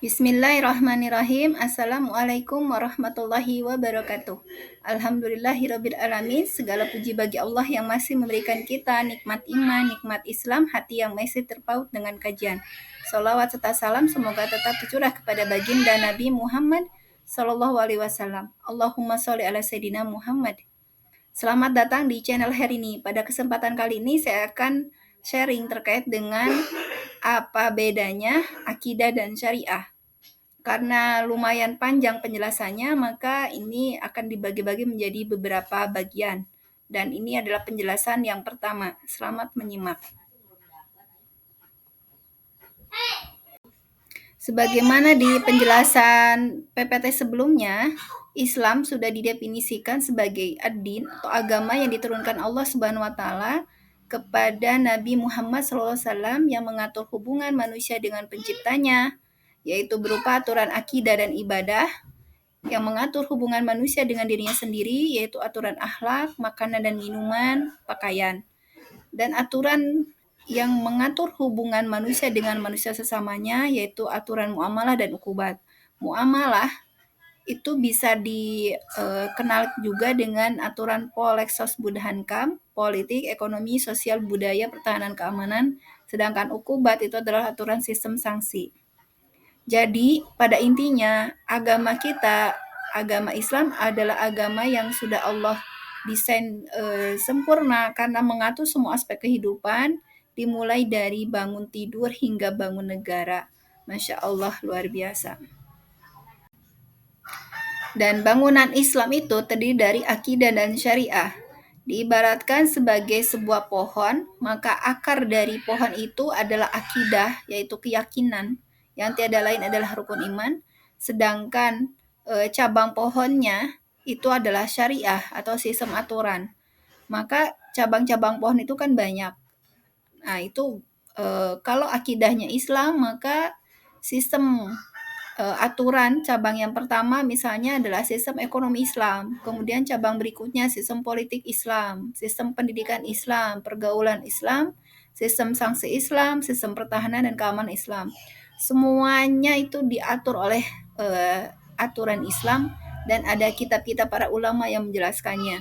Bismillahirrahmanirrahim. Assalamualaikum warahmatullahi wabarakatuh. Alhamdulillahirabbil alamin. Segala puji bagi Allah yang masih memberikan kita nikmat iman, nikmat Islam, hati yang masih terpaut dengan kajian. Sholawat serta salam semoga tetap tercurah kepada baginda Nabi Muhammad sallallahu alaihi wasallam. Allahumma sholli ala sayyidina Muhammad. Selamat datang di channel Herini. Pada kesempatan kali ini saya akan sharing terkait dengan apa bedanya akidah dan syariah. Karena lumayan panjang penjelasannya, maka ini akan dibagi-bagi menjadi beberapa bagian. Dan ini adalah penjelasan yang pertama. Selamat menyimak. Sebagaimana di penjelasan PPT sebelumnya, Islam sudah didefinisikan sebagai ad-din atau agama yang diturunkan Allah Subhanahu wa taala kepada Nabi Muhammad SAW yang mengatur hubungan manusia dengan penciptanya, yaitu berupa aturan akidah dan ibadah, yang mengatur hubungan manusia dengan dirinya sendiri, yaitu aturan akhlak, makanan dan minuman, pakaian, dan aturan yang mengatur hubungan manusia dengan manusia sesamanya, yaitu aturan muamalah dan ukubat. Muamalah itu bisa dikenal juga dengan aturan Polexos Budhankam, politik, ekonomi, sosial, budaya, pertahanan, keamanan, sedangkan ukubat itu adalah aturan sistem sanksi. Jadi, pada intinya, agama kita, agama Islam adalah agama yang sudah Allah desain sempurna karena mengatur semua aspek kehidupan, dimulai dari bangun tidur hingga bangun negara. Masya Allah, luar biasa. Dan bangunan Islam itu terdiri dari akidah dan syariah. Diibaratkan sebagai sebuah pohon, maka akar dari pohon itu adalah akidah, yaitu keyakinan, yang tiada lain adalah rukun iman, sedangkan cabang pohonnya itu adalah syariah atau sistem aturan. Maka cabang-cabang pohon itu kan banyak. Nah, itu kalau akidahnya Islam, maka sistem aturan cabang yang pertama misalnya adalah sistem ekonomi Islam, kemudian cabang berikutnya sistem politik Islam, sistem pendidikan Islam, pergaulan Islam, sistem sanksi Islam, sistem pertahanan dan keamanan Islam. Semuanya itu diatur oleh aturan Islam dan ada kitab-kitab para ulama yang menjelaskannya.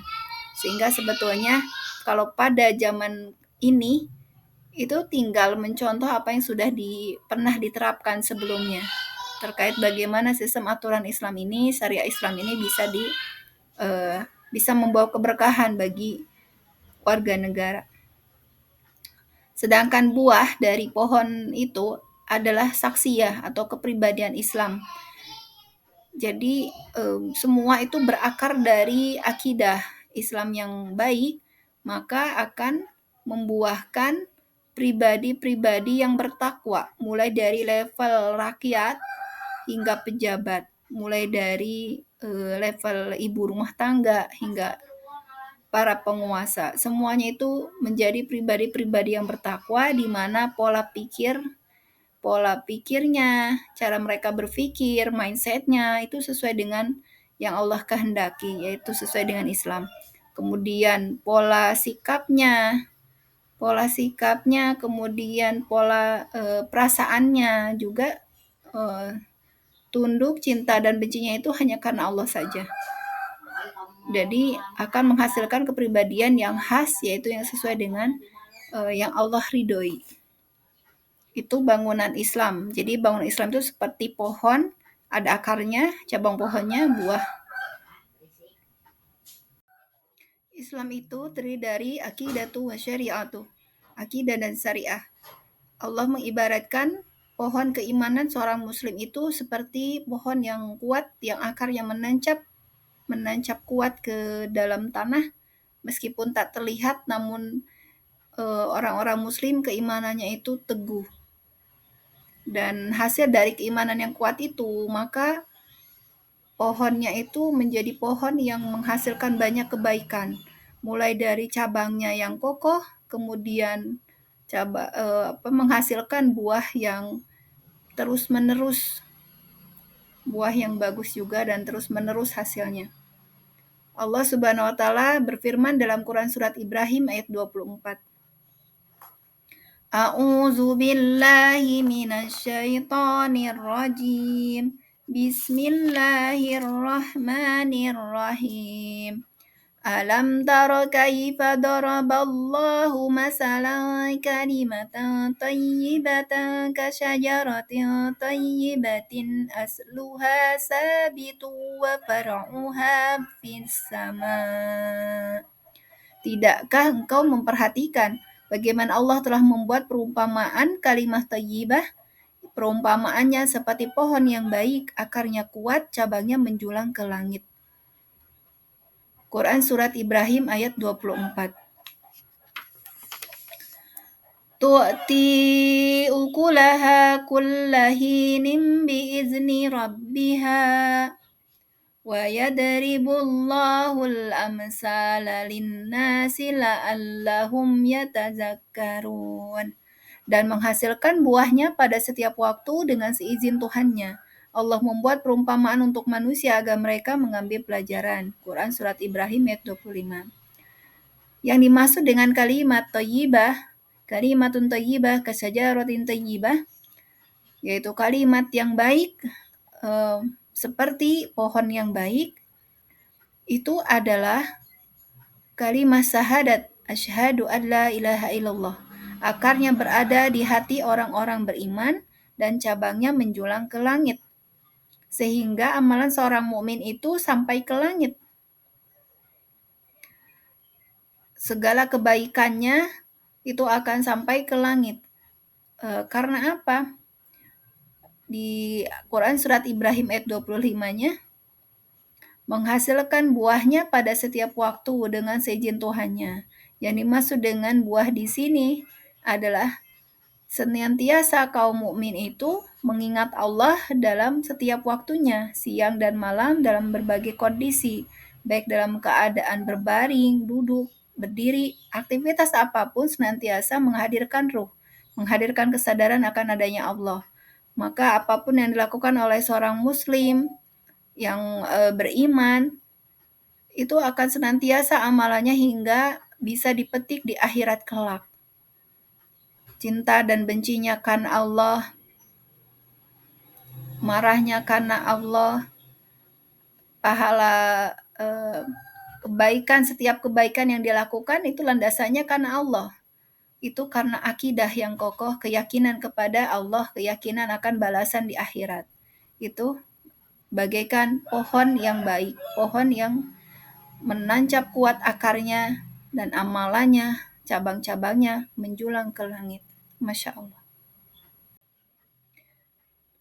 Sehingga sebetulnya kalau pada zaman ini itu tinggal mencontoh apa yang sudah pernah diterapkan sebelumnya terkait bagaimana sistem aturan Islam ini, syariah Islam ini bisa membawa keberkahan bagi warga negara. Sedangkan buah dari pohon itu adalah saksiyah atau kepribadian Islam. Jadi semua itu berakar dari akidah Islam yang baik, maka akan membuahkan pribadi-pribadi yang bertakwa, mulai dari level rakyat hingga pejabat, mulai dari level ibu rumah tangga hingga para penguasa. Semuanya itu menjadi pribadi-pribadi yang bertakwa di mana pola pikirnya, cara mereka berpikir, mindsetnya itu sesuai dengan yang Allah kehendaki, yaitu sesuai dengan Islam. Kemudian pola sikapnya, kemudian pola perasaannya juga tunduk, cinta dan bencinya itu hanya karena Allah saja. Jadi akan menghasilkan kepribadian yang khas, yaitu yang sesuai dengan yang Allah ridhoi. Itu bangunan Islam. Jadi bangunan Islam itu seperti pohon, ada akarnya, cabang pohonnya, buah. Islam itu terdiri dari aqidatu wa syari'atu, akidah dan syariah. Allah mengibaratkan pohon keimanan seorang muslim itu seperti pohon yang kuat, yang akarnya menancap kuat ke dalam tanah, meskipun tak terlihat, namun orang-orang muslim keimanannya itu teguh. Dan hasil dari keimanan yang kuat itu, maka pohonnya itu menjadi pohon yang menghasilkan banyak kebaikan, mulai dari cabangnya yang kokoh, kemudian menghasilkan buah yang terus-menerus, buah yang bagus juga dan terus-menerus hasilnya. Allah Subhanahu wa taala berfirman dalam Quran surat Ibrahim ayat 24. A'udzu billahi minasyaitonir rajim. Bismillahirrahmanirrahim. Alam tara kaifa daraballahu masalan kalimatan thayyibatan kasyajaratin thayyibatin asluha sabitun wa far'uha fis sama'. Tidakkah engkau memperhatikan bagaimana Allah telah membuat perumpamaan kalimat thayyibah? Perumpamaannya seperti pohon yang baik, akarnya kuat, cabangnya menjulang ke langit. Quran Surat Ibrahim ayat 24. Tu'ti ukulaha kullahinin biizni rabbiha wa yadribullahul amsala linnasi la'allahum yatazakkarun. Dan menghasilkan buahnya pada setiap waktu dengan seizin Tuhannya. Allah membuat perumpamaan untuk manusia agar mereka mengambil pelajaran. Quran Surat Ibrahim ayat 25. Yang dimaksud dengan kalimat thayyibah, kalimatun thayyibah kasajaratin thayyibah, yaitu kalimat yang baik, seperti pohon yang baik, itu adalah kalimat syahadat, asyhadu an la ilaha illallah. Akarnya berada di hati orang-orang beriman dan cabangnya menjulang ke langit. Sehingga amalan seorang mukmin itu sampai ke langit. Segala kebaikannya itu akan sampai ke langit. Karena apa? Di Quran Surat Ibrahim ayat 25-nya, menghasilkan buahnya pada setiap waktu dengan seizin Tuhannya. Yang dimaksud dengan buah di sini adalah senantiasa kaum mukmin itu mengingat Allah dalam setiap waktunya, siang dan malam dalam berbagai kondisi, baik dalam keadaan berbaring, duduk, berdiri, aktivitas apapun senantiasa menghadirkan ruh, menghadirkan kesadaran akan adanya Allah. Maka apapun yang dilakukan oleh seorang muslim yang beriman, itu akan senantiasa amalannya hingga bisa dipetik di akhirat kelak. Cinta dan bencinya karena Allah, marahnya karena Allah, pahala kebaikan, setiap kebaikan yang dilakukan itu landasannya karena Allah. Itu karena akidah yang kokoh, keyakinan kepada Allah, keyakinan akan balasan di akhirat. Itu bagaikan pohon yang baik, pohon yang menancap kuat akarnya dan amalannya, cabang-cabangnya menjulang ke langit. Masya Allah.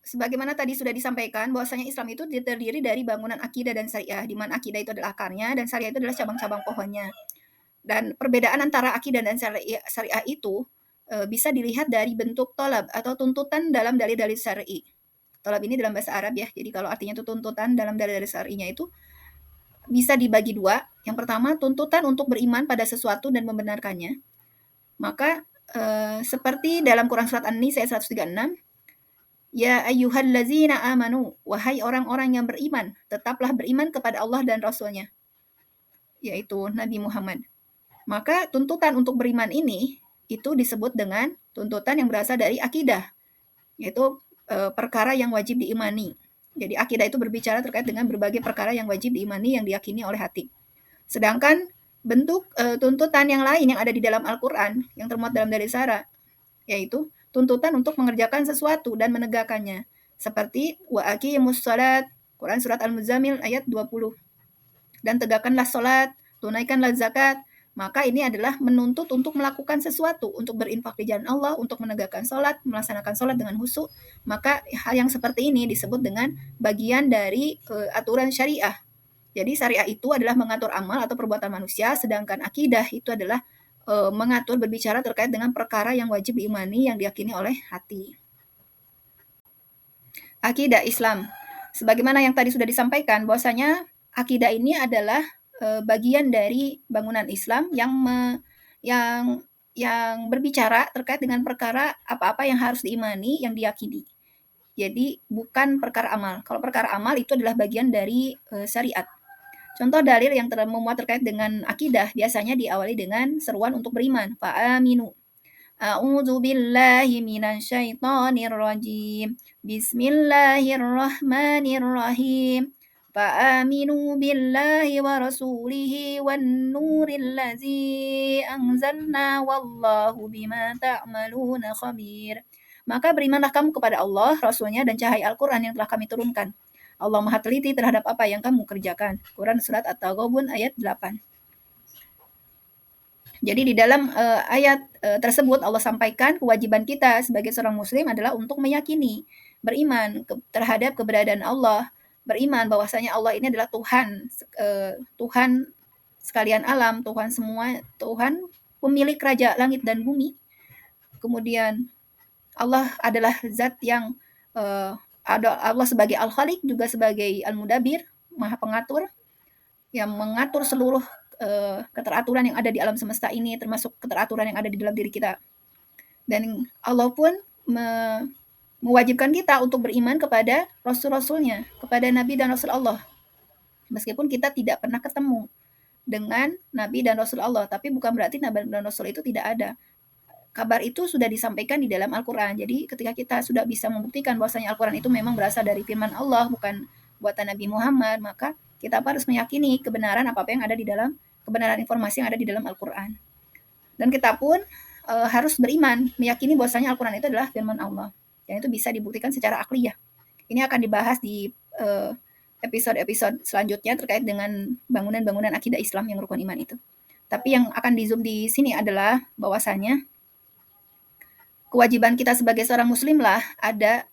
Sebagaimana tadi sudah disampaikan, bahwasanya Islam itu terdiri dari bangunan akidah dan syariah, di mana akidah itu adalah akarnya dan syariah itu adalah cabang-cabang pohonnya. Dan perbedaan antara akidah dan syariah itu bisa dilihat dari bentuk tolab atau tuntutan dalam dalil-dalil syar'i. Tolab ini dalam bahasa Arab ya, jadi kalau artinya itu tuntutan dalam dalil-dalil syar'inya itu bisa dibagi dua. Yang pertama, tuntutan untuk beriman pada sesuatu dan membenarkannya. Maka seperti dalam Quran Surat An-Nisa ayat 136, Ya ayyuhallazina amanu, wahai orang-orang yang beriman, tetaplah beriman kepada Allah dan Rasul-Nya, yaitu Nabi Muhammad. Maka tuntutan untuk beriman ini, itu disebut dengan tuntutan yang berasal dari akidah, yaitu perkara yang wajib diimani. Jadi akidah itu berbicara terkait dengan berbagai perkara yang wajib diimani yang diyakini oleh hati. Sedangkan bentuk tuntutan yang lain yang ada di dalam Al-Quran, yang termuat dalam dalil syara, yaitu tuntutan untuk mengerjakan sesuatu dan menegakkannya. Seperti wa aqimus shalat, Quran Surat Al-Muzammil ayat 20. Dan tegakkanlah sholat, tunaikanlah zakat. Maka ini adalah menuntut untuk melakukan sesuatu, untuk berinfak di jalan Allah, untuk menegakkan sholat, melaksanakan sholat dengan khusyuk. Maka hal yang seperti ini disebut dengan bagian dari aturan syariah. Jadi syariah itu adalah mengatur amal atau perbuatan manusia, sedangkan akidah itu adalah mengatur, berbicara terkait dengan perkara yang wajib diimani yang diyakini oleh hati. Akidah Islam. Sebagaimana yang tadi sudah disampaikan, bahwasanya akidah ini adalah bagian dari bangunan Islam yang berbicara terkait dengan perkara apa-apa yang harus diimani, yang diyakini. Jadi bukan perkara amal. Kalau perkara amal itu adalah bagian dari syariat. Contoh dalil yang memuat terkait dengan akidah biasanya diawali dengan seruan untuk beriman, fa'aminu. A'udzu billahi minasyaitonir rajim. Bismillahirrahmanirrahim. Fa'aminu billahi wa rasulihi wan nuril ladzi anzalna wallahu bima ta'maluna khabir. Maka berimanlah kamu kepada Allah, Rasulnya, dan cahaya Al-Quran yang telah kami turunkan. Allah Maha teliti terhadap apa yang kamu kerjakan. Quran Surat At-Taghabun ayat 8. Jadi di dalam ayat tersebut Allah sampaikan kewajiban kita sebagai seorang muslim adalah untuk meyakini, beriman terhadap keberadaan Allah, beriman bahwasanya Allah ini adalah Tuhan, Tuhan sekalian alam, Tuhan semua, Tuhan pemilik raja langit dan bumi. Kemudian Allah adalah zat yang ada Allah sebagai Al-Khaliq, juga sebagai Al-Mudabbir, Maha Pengatur, yang mengatur seluruh keteraturan yang ada di alam semesta ini, termasuk keteraturan yang ada di dalam diri kita. Dan Allah pun mewajibkan kita untuk beriman kepada Rasul-Rasulnya, kepada Nabi dan Rasul Allah. Meskipun kita tidak pernah ketemu dengan Nabi dan Rasul Allah, tapi bukan berarti Nabi dan Rasul itu tidak ada. Kabar itu sudah disampaikan di dalam Al-Quran. Jadi ketika kita sudah bisa membuktikan bahwasanya Al-Quran itu memang berasal dari firman Allah, bukan buatan Nabi Muhammad, maka kita harus meyakini kebenaran apa-apa yang ada di dalam, kebenaran informasi yang ada di dalam Al-Quran. Dan kita pun harus beriman, meyakini bahwasanya Al-Quran itu adalah firman Allah. Dan itu bisa dibuktikan secara akliyah. Ini akan dibahas di episode-episode selanjutnya terkait dengan bangunan-bangunan akidah Islam yang rukun iman itu. Tapi yang akan di zoom di sini adalah bahwasanya kewajiban kita sebagai seorang muslim lah ada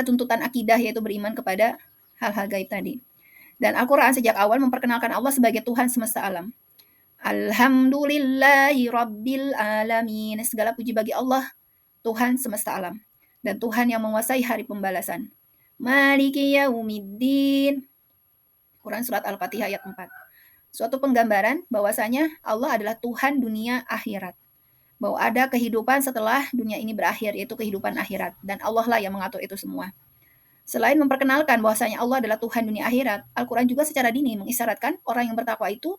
tuntutan akidah, yaitu beriman kepada hal-hal gaib tadi. Dan Al-Quran sejak awal memperkenalkan Allah sebagai Tuhan semesta alam. Alhamdulillahi Rabbil Alamin. Segala puji bagi Allah, Tuhan semesta alam. Dan Tuhan yang menguasai hari pembalasan. Maliki yaumiddin. Quran Surat Al-Fatihah ayat 4. Suatu penggambaran bahwasanya Allah adalah Tuhan dunia akhirat. Bahwa ada kehidupan setelah dunia ini berakhir, yaitu kehidupan akhirat. Dan Allah lah yang mengatur itu semua. Selain memperkenalkan bahwasanya Allah adalah Tuhan dunia akhirat, Al-Quran juga secara dini mengisyaratkan orang yang bertakwa itu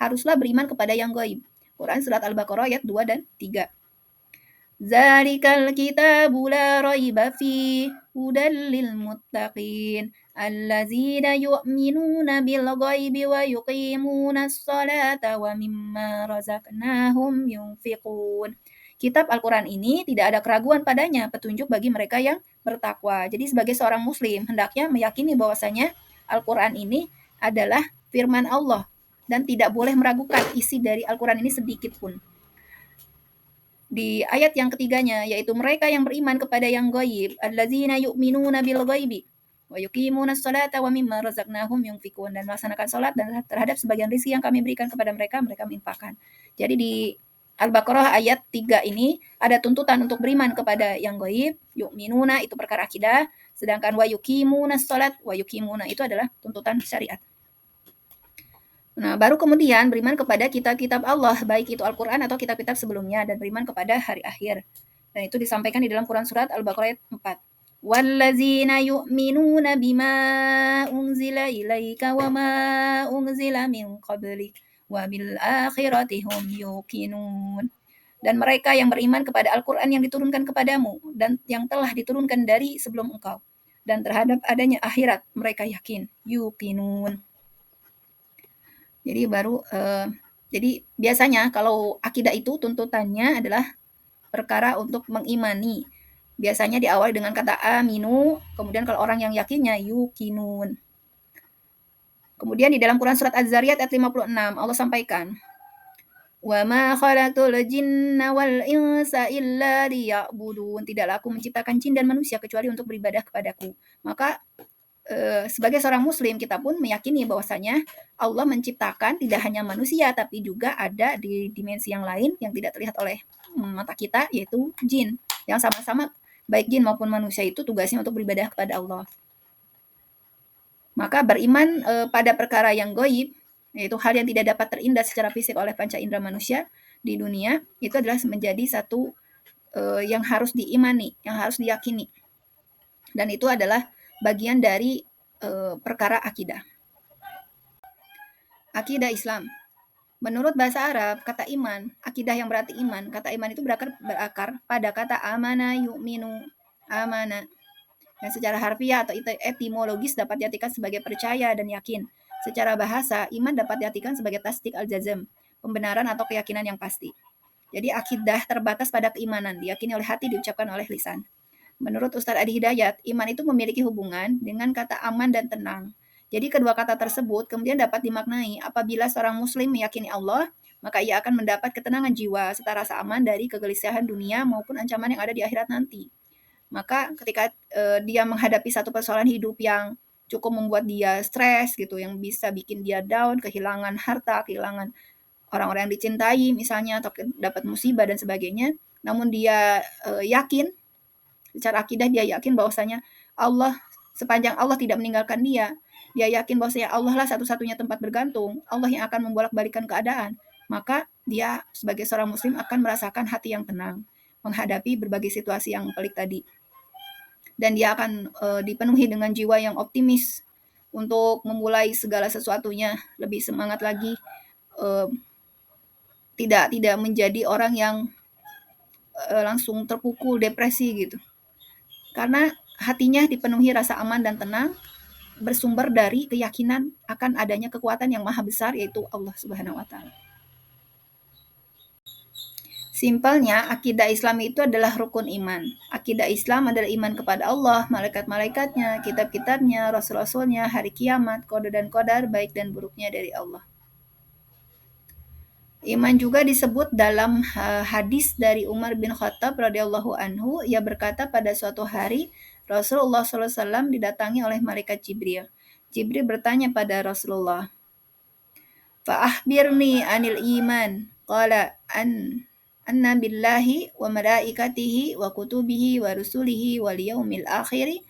haruslah beriman kepada yang gaib. Quran Surat Al-Baqarah ayat 2 dan 3. Zalikal kitabu la raiba fi hudal lil muttaqin allazina yu'minuna bil ghaibi wa yuqimuna as-salata wa mimma razaqnahum yunfiqun. Kitab Al-Quran ini tidak ada keraguan padanya, petunjuk bagi mereka yang bertakwa. Jadi sebagai seorang muslim hendaknya meyakini bahwasanya Al-Quran ini adalah firman Allah dan tidak boleh meragukan isi dari Al-Quran ini sedikit pun. Di ayat yang ketiganya, yaitu mereka yang beriman kepada yang gaib, allazina yu'minuna bil ghaibi wa yuqimuna as-salata wa mimma razaqnahum yunfiqun, dan melaksanakan salat dan terhadap sebagian rezeki yang kami berikan kepada mereka, mereka menginfakkan. Jadi di Al-Baqarah ayat 3 ini ada tuntutan untuk beriman kepada yang gaib, yu'minuna itu perkara akidah, sedangkan wa yuqimuna as-salat, wa yuqimuna itu adalah tuntutan syariat. Nah, baru kemudian beriman kepada kitab-kitab Allah, baik itu Al-Quran atau kitab-kitab sebelumnya, dan beriman kepada hari akhir. Dan itu disampaikan di dalam Quran Surat Al-Baqarah ayat 4. Wallazina yu'minuna bima unzila ilaika wa ma unzila min qablik wa bil akhirati hum yuqinun. Dan mereka yang beriman kepada Al-Quran yang diturunkan kepadamu dan yang telah diturunkan dari sebelum engkau. Dan terhadap adanya akhirat mereka yakin, yuqinun. Jadi biasanya kalau akidah itu tuntutannya adalah perkara untuk mengimani. Biasanya diawali dengan kata aminu, kemudian kalau orang yang yakinnya yuqinun. Kemudian di dalam Quran Surat Az-Zariyat ayat 56 Allah sampaikan, "Wa ma khalaqtul jinna wal insa illa liya'budun." Tidaklah aku menciptakan jin dan manusia kecuali untuk beribadah kepadaku. Maka sebagai seorang muslim kita pun meyakini bahwasanya Allah menciptakan tidak hanya manusia tapi juga ada di dimensi yang lain yang tidak terlihat oleh mata kita, yaitu jin, yang sama-sama baik jin maupun manusia itu tugasnya untuk beribadah kepada Allah. Maka beriman pada perkara yang gaib, yaitu hal yang tidak dapat terindah secara fisik oleh panca indera manusia di dunia, itu adalah menjadi satu yang harus diimani, yang harus diyakini. Dan itu adalah bagian dari perkara akidah. Akidah Islam. Menurut bahasa Arab, kata iman, akidah yang berarti iman, kata iman itu berakar pada kata amana yu'minu, amana. Dan secara harfiah atau etimologis dapat diartikan sebagai percaya dan yakin. Secara bahasa, iman dapat diartikan sebagai tasdik al-jazm, pembenaran atau keyakinan yang pasti. Jadi akidah terbatas pada keimanan, diyakini oleh hati, diucapkan oleh lisan. Menurut Ustadz Adi Hidayat, iman itu memiliki hubungan dengan kata aman dan tenang. Jadi kedua kata tersebut kemudian dapat dimaknai apabila seorang muslim meyakini Allah, maka ia akan mendapat ketenangan jiwa serta rasa aman dari kegelisahan dunia maupun ancaman yang ada di akhirat nanti. Maka ketika dia menghadapi satu persoalan hidup yang cukup membuat dia stres gitu, yang bisa bikin dia down, kehilangan harta, kehilangan orang-orang yang dicintai misalnya, atau dapat musibah dan sebagainya, namun dia yakin, secara akidah dia yakin bahwasanya Allah, sepanjang Allah tidak meninggalkan dia, dia yakin bahwasanya Allah lah satu-satunya tempat bergantung, Allah yang akan membolak-balikan keadaan, maka dia sebagai seorang muslim akan merasakan hati yang tenang menghadapi berbagai situasi yang pelik tadi. Dan dia akan dipenuhi dengan jiwa yang optimis untuk memulai segala sesuatunya lebih semangat lagi, uh, tidak menjadi orang yang langsung terpukul depresi gitu. Karena hatinya dipenuhi rasa aman dan tenang bersumber dari keyakinan akan adanya kekuatan yang maha besar yaitu Allah Subhanahu wa taala. Simpelnya, akidah Islam itu adalah rukun iman. Akidah Islam adalah iman kepada Allah, malaikat-malaikatnya, kitab-kitabnya, rasul-rasulnya, hari kiamat, qada dan qadar, baik dan buruknya dari Allah. Iman juga disebut dalam hadis dari Umar bin Khattab radhiyallahu anhu, ia berkata pada suatu hari Rasulullah SAW didatangi oleh malaikat Jibril. Jibril bertanya pada Rasulullah, "Fa'akhbirni anil iman." Qala anna billahi wa malaikatihi wa kutubihi wa rusulihi wal yaumil akhiri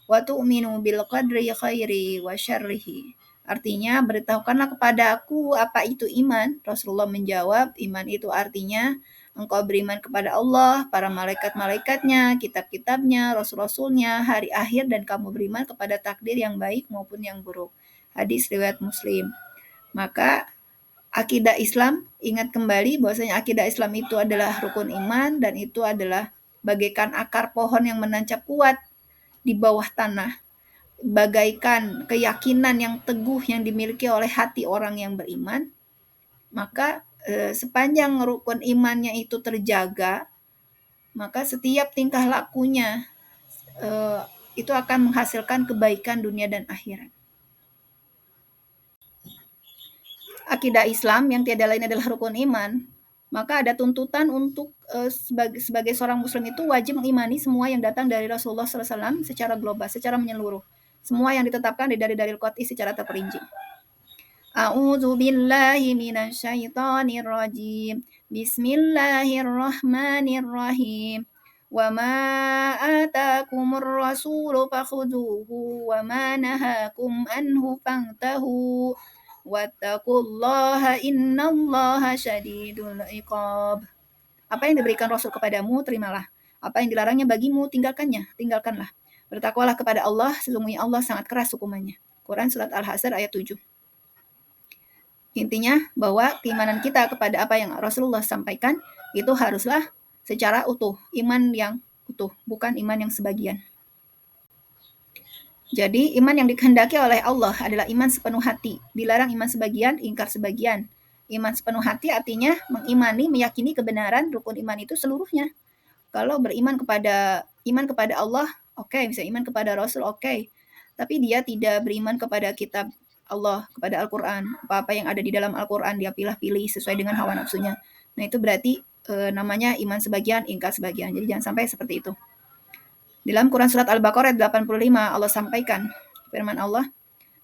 wa tu'minu bil qadri khairi wa syarrihi. Artinya, beritahukanlah kepada aku apa itu iman. Rasulullah menjawab, iman itu artinya engkau beriman kepada Allah, para malaikat-malaikatnya, kitab-kitabnya, rasul-rasulnya, hari akhir, dan kamu beriman kepada takdir yang baik maupun yang buruk. Hadis riwayat Muslim. Maka akidah Islam, ingat kembali bahwasanya akidah Islam itu adalah rukun iman dan itu adalah bagaikan akar pohon yang menancap kuat di bawah tanah, bagaikan keyakinan yang teguh yang dimiliki oleh hati orang yang beriman. Maka sepanjang rukun imannya itu terjaga, maka setiap tingkah lakunya itu akan menghasilkan kebaikan dunia dan akhirat. Akidah Islam yang tiada lain adalah rukun iman, maka ada tuntutan untuk sebagai seorang muslim itu wajib mengimani semua yang datang dari Rasulullah SAW secara global, secara menyeluruh. Semua yang ditetapkan dari dalil qat'i secara terperinci. A'udzu billahi minasyaitonir rajim. Bismillahirrahmanirrahim. Wa ma atakumur rasulu fakhudhuhu wa ma nahakum anhu fantahu. Wattaqullaha innallaha syadidul iqab. Apa yang diberikan Rasul kepadamu, terimalah. Apa yang dilarangnya bagimu, tinggalkanlah. Bertakwalah kepada Allah, sesungguhnya Allah sangat keras hukumannya. Quran Surat Al-Hasr ayat 7. Intinya bahwa keimanan kita kepada apa yang Rasulullah sampaikan itu haruslah secara utuh, iman yang utuh, bukan iman yang sebagian. Jadi iman yang dikehendaki oleh Allah adalah iman sepenuh hati. Dilarang iman sebagian, ingkar sebagian. Iman sepenuh hati artinya mengimani, meyakini kebenaran rukun iman itu seluruhnya. Kalau iman kepada Allah, oke, bisa iman kepada Rasul, oke. Tapi dia tidak beriman kepada kitab Allah, kepada Al-Quran. Apa-apa yang ada di dalam Al-Quran dia pilih-pilih sesuai dengan hawa nafsunya. Nah itu berarti namanya iman sebagian, ingkar sebagian. Jadi jangan sampai seperti itu. Dalam Quran Surat Al-Baqarah 85 Allah sampaikan firman Allah,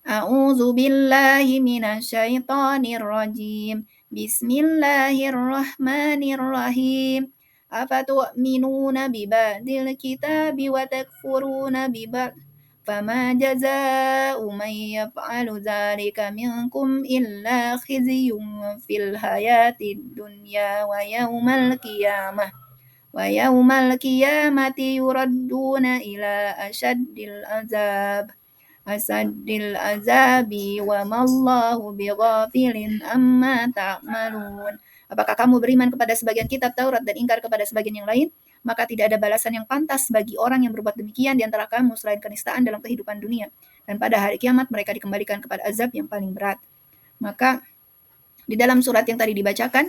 A'udzu billahi minasyaitonir rajim. Bismillahirrahmanirrahim. Afatu'minuna biba'dil kitabi wa takfuruna biba'd. Fama jazaa'u man yaf'alu dzalika minkum illa khizyun fil hayatid dunya wa yaumal qiyamah. Wa yaumal qiyamati yuradduna ila asyaddil azab. asaddil azabi wa mallahu bighafilin amma ta'malun. Apakah kamu beriman kepada sebagian kitab Taurat dan ingkar kepada sebagian yang lain? Maka tidak ada balasan yang pantas bagi orang yang berbuat demikian di antara kamu selain kenistaan dalam kehidupan dunia. Dan pada hari kiamat mereka dikembalikan kepada azab yang paling berat. Maka di dalam surat yang tadi dibacakan,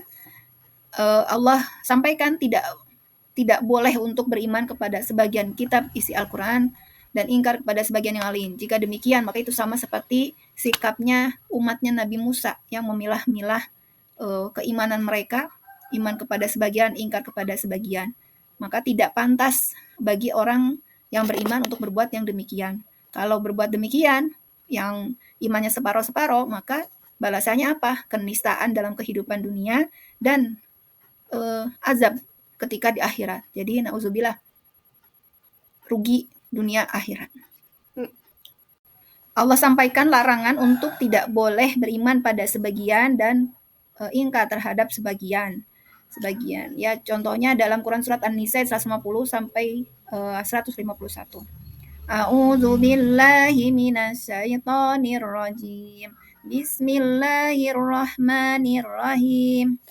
Allah sampaikan tidak boleh untuk beriman kepada sebagian kitab isi Al-Quran dan ingkar kepada sebagian yang lain. Jika demikian, maka itu sama seperti sikapnya umatnya Nabi Musa yang memilah-milah keimanan mereka, iman kepada sebagian, ingkar kepada sebagian. Maka tidak pantas bagi orang yang beriman untuk berbuat yang demikian. Kalau berbuat demikian, yang imannya separoh-separoh, maka balasannya apa? Kenistaan dalam kehidupan dunia dan azab ketika di akhirat. Jadi nauzubillah, rugi dunia akhirat. Allah sampaikan larangan untuk tidak boleh beriman pada sebagian dan ingkar terhadap sebagian. Ya, contohnya dalam Quran surat An-Nisa 150 sampai 151. A'udzu billahi minasyaitonir rajim. Bismillahirrahmanirrahim.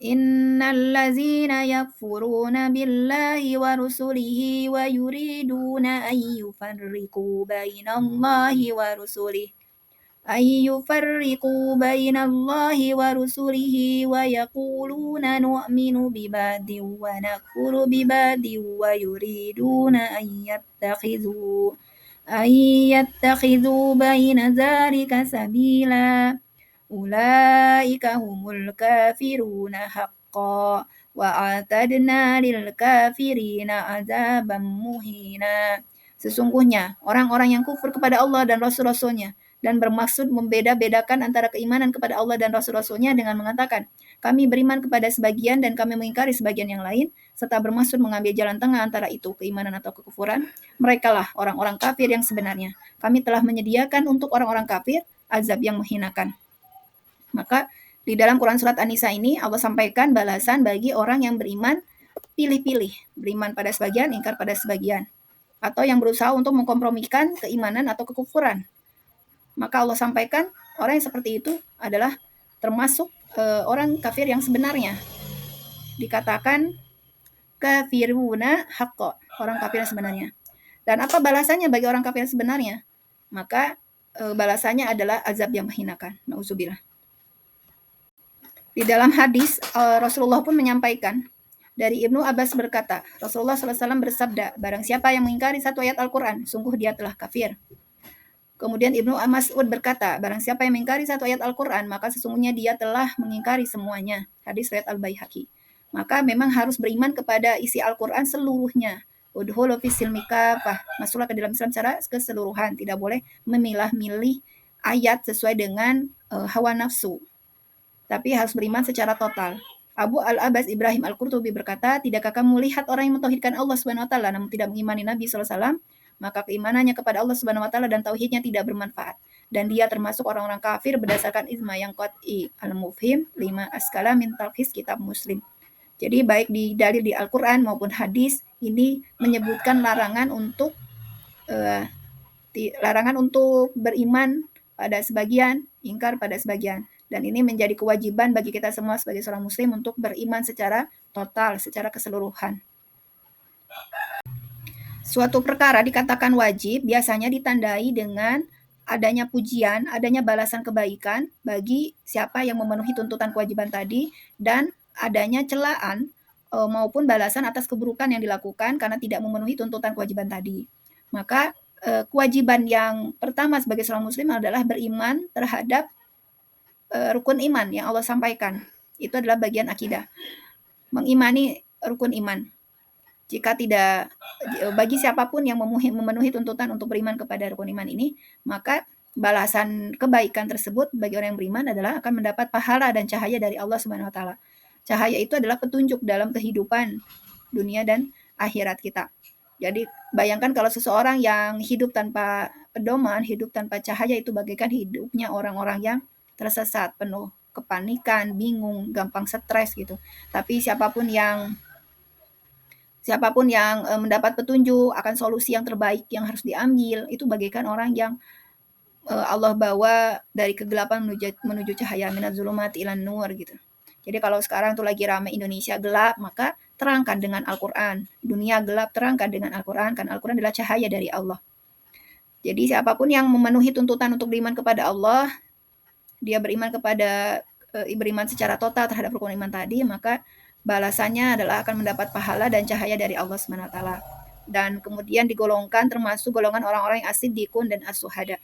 Innal ladzina yakfuruna billahi wa rusulihi wa yuriduna an yufarriqu bainallahi wa rusulihi wa yaquluna nu'minu bibadin wa nakfuru bibadin wa yuriduna an yattakhidhu baina dzalika sabila. Ulaika humul kafiruna haqqan wa a'tadna lil kafirina azaban muhina. Sesungguhnya orang-orang yang kufur kepada Allah dan Rasul-Rasulnya dan bermaksud membeda-bedakan antara keimanan kepada Allah dan Rasul-Rasulnya dengan mengatakan, kami beriman kepada sebagian dan kami mengingkari sebagian yang lain, serta bermaksud mengambil jalan tengah antara itu, keimanan atau kekufuran, merekalah orang-orang kafir yang sebenarnya. Kami telah menyediakan untuk orang-orang kafir azab yang menghinakan. Maka di dalam Quran surat An-Nisa ini Allah sampaikan balasan bagi orang yang beriman pilih-pilih, beriman pada sebagian, ingkar pada sebagian, atau yang berusaha untuk mengkompromikan keimanan atau kekufuran. Maka Allah sampaikan orang yang seperti itu adalah termasuk orang kafir yang sebenarnya. Dikatakan kafiruna haqqo, orang kafir yang sebenarnya. Dan apa balasannya bagi orang kafir yang sebenarnya? Maka balasannya adalah azab yang menghinakan. Nauzubillah. Di dalam hadis, Rasulullah pun menyampaikan, dari Ibnu Abbas berkata, Rasulullah SAW bersabda, barang siapa yang mengingkari satu ayat Al-Quran, sungguh dia telah kafir. Kemudian Ibnu Mas'ud berkata, barang siapa yang mengingkari satu ayat Al-Quran, maka sesungguhnya dia telah mengingkari semuanya. Hadis riwayat Al-Baihaqi. Maka memang harus beriman kepada isi Al-Quran seluruhnya. Udhulu fi silmi kafah. Masuklah ke dalam Islam secara keseluruhan. Tidak boleh memilah-milih ayat sesuai dengan hawa nafsu. Tapi harus beriman secara total. Abu Al-Abbas Ibrahim Al-Qurtubi berkata, tidakkah kamu lihat orang yang mentauhidkan Allah Subhanahu wa taala namun tidak mengimani Nabi sallallahu alaihi wasallam, maka keimanannya kepada Allah Subhanahu wa taala dan tauhidnya tidak bermanfaat dan dia termasuk orang-orang kafir berdasarkan ijma yang qat'i al-mufhim 5 askala min talkhis kitab Muslim. Jadi baik di dalil di Al-Qur'an maupun hadis ini menyebutkan larangan untuk beriman pada sebagian, ingkar pada sebagian. Dan ini menjadi kewajiban bagi kita semua sebagai seorang muslim untuk beriman secara total, secara keseluruhan. Suatu perkara dikatakan wajib biasanya ditandai dengan adanya pujian, adanya balasan kebaikan bagi siapa yang memenuhi tuntutan kewajiban tadi, dan adanya celaan maupun balasan atas keburukan yang dilakukan karena tidak memenuhi tuntutan kewajiban tadi. Maka kewajiban yang pertama sebagai seorang muslim adalah beriman terhadap rukun iman yang Allah sampaikan. Itu adalah bagian akidah. Mengimani rukun iman. Jika tidak, bagi siapapun yang memenuhi tuntutan untuk beriman kepada rukun iman ini, maka balasan kebaikan tersebut bagi orang yang beriman adalah akan mendapat pahala dan cahaya dari Allah Subhanahu wa taala. Cahaya itu adalah petunjuk dalam kehidupan dunia dan akhirat kita. Jadi bayangkan kalau seseorang yang hidup tanpa pedoman, hidup tanpa cahaya, itu bagaikan hidupnya orang-orang yang tersesat, penuh kepanikan, bingung, gampang stres gitu. Tapi siapapun yang Siapapun yang mendapat petunjuk akan solusi yang terbaik yang harus diambil, itu bagaikan orang yang Allah bawa dari kegelapan menuju cahaya, minaz zulumati ilan nur gitu. Jadi kalau sekarang tuh lagi ramai Indonesia gelap, maka terangkan dengan Al-Quran. Dunia gelap, terangkan dengan Al-Quran, karena Al-Quran adalah cahaya dari Allah. Jadi siapapun yang memenuhi tuntutan untuk beriman kepada Allah, dia beriman secara total terhadap rukun iman tadi, maka balasannya adalah akan mendapat pahala dan cahaya dari Allah Subhanahu wa taala. Dan kemudian digolongkan termasuk golongan orang-orang yang as-siddiqun dan as-suhada.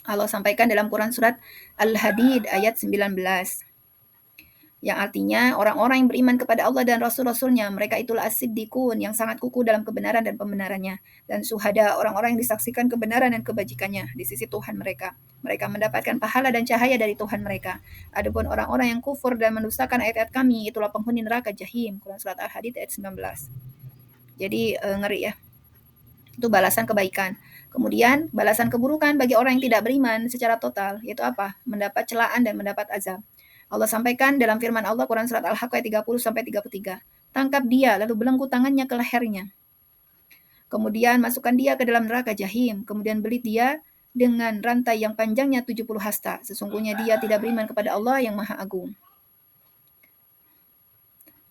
Allah sampaikan dalam Quran surat Al-Hadid ayat 19. Yang artinya orang-orang yang beriman kepada Allah dan Rasul-Rasulnya, mereka itulah as-siddiqun yang sangat kukuh dalam kebenaran dan pembenarannya. Dan suhada, orang-orang yang disaksikan kebenaran dan kebajikannya di sisi Tuhan mereka. Mereka mendapatkan pahala dan cahaya dari Tuhan mereka. Adapun orang-orang yang kufur dan mendustakan ayat-ayat kami, itulah penghuni neraka jahim. Quran surat Al-Hadid ayat 19. Jadi ngeri ya. Itu balasan kebaikan. Kemudian balasan keburukan bagi orang yang tidak beriman secara total, yaitu apa? Mendapat celaan dan mendapat azab. Allah sampaikan dalam firman Allah Quran surat Al-Haqq ayat 30 sampai 33. Tangkap dia lalu belenggu tangannya ke lehernya. Kemudian masukkan dia ke dalam neraka jahim. Kemudian belit dia dengan rantai yang panjangnya 70 hasta. Sesungguhnya dia tidak beriman kepada Allah yang Maha Agung.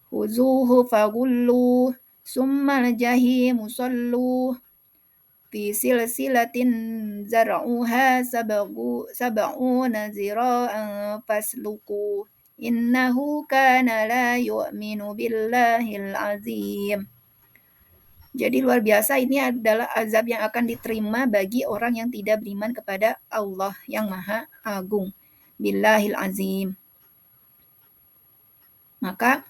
Huzuhu fagulluh summal jahimu salluh fi silsilatin zar'uha sab'una zira'an fasluku innahu kana la yu'minu billahil azim. Jadi luar biasa, ini adalah azab yang akan diterima bagi orang yang tidak beriman kepada Allah yang Maha Agung. Billahil azim. Maka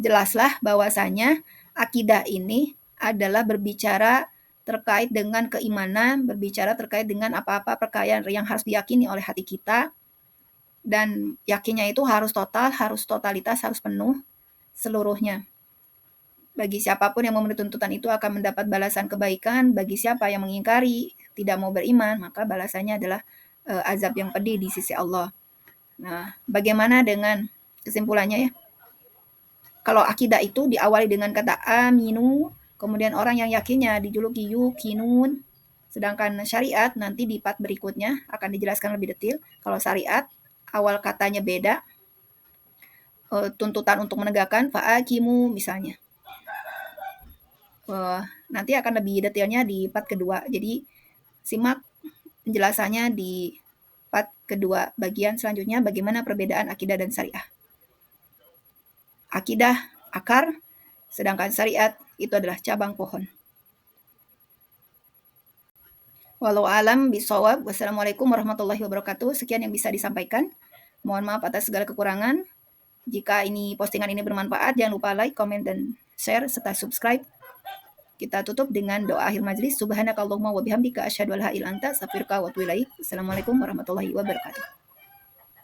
jelaslah bahwasanya akidah ini adalah berbicara terkait dengan keimanan, berbicara terkait dengan apa-apa perkara yang harus diyakini oleh hati kita, dan yakinnya itu harus total, harus totalitas, harus penuh seluruhnya. Bagi siapapun yang memenuhi tuntutan itu akan mendapat balasan kebaikan, bagi siapa yang mengingkari, tidak mau beriman, maka balasannya adalah azab yang pedih di sisi Allah. Nah, bagaimana dengan kesimpulannya ya? Kalau akidah itu diawali dengan kata aminu, kemudian orang yang yakinnya dijuluki yukinun, sedangkan syariat nanti di part berikutnya akan dijelaskan lebih detail. Kalau syariat, awal katanya beda, tuntutan untuk menegakkan fa'akimu misalnya. Nanti akan lebih detailnya di part kedua. Jadi simak penjelasannya di part kedua. Bagian selanjutnya bagaimana perbedaan akidah dan syariah. Akidah akar, sedangkan syariat itu adalah cabang pohon. Walau alam bisawab. Wassalamualaikum warahmatullahi wabarakatuh. Sekian yang bisa disampaikan. Mohon maaf atas segala kekurangan. Jika postingan ini bermanfaat, jangan lupa like, comment, dan share, serta subscribe. Kita tutup dengan doa akhir majlis. Subhanakallahumma wa bihamdika asyhadu an la ilaha illa anta astaghfiruka wa atubu ilaik. Assalamualaikum warahmatullahi wabarakatuh.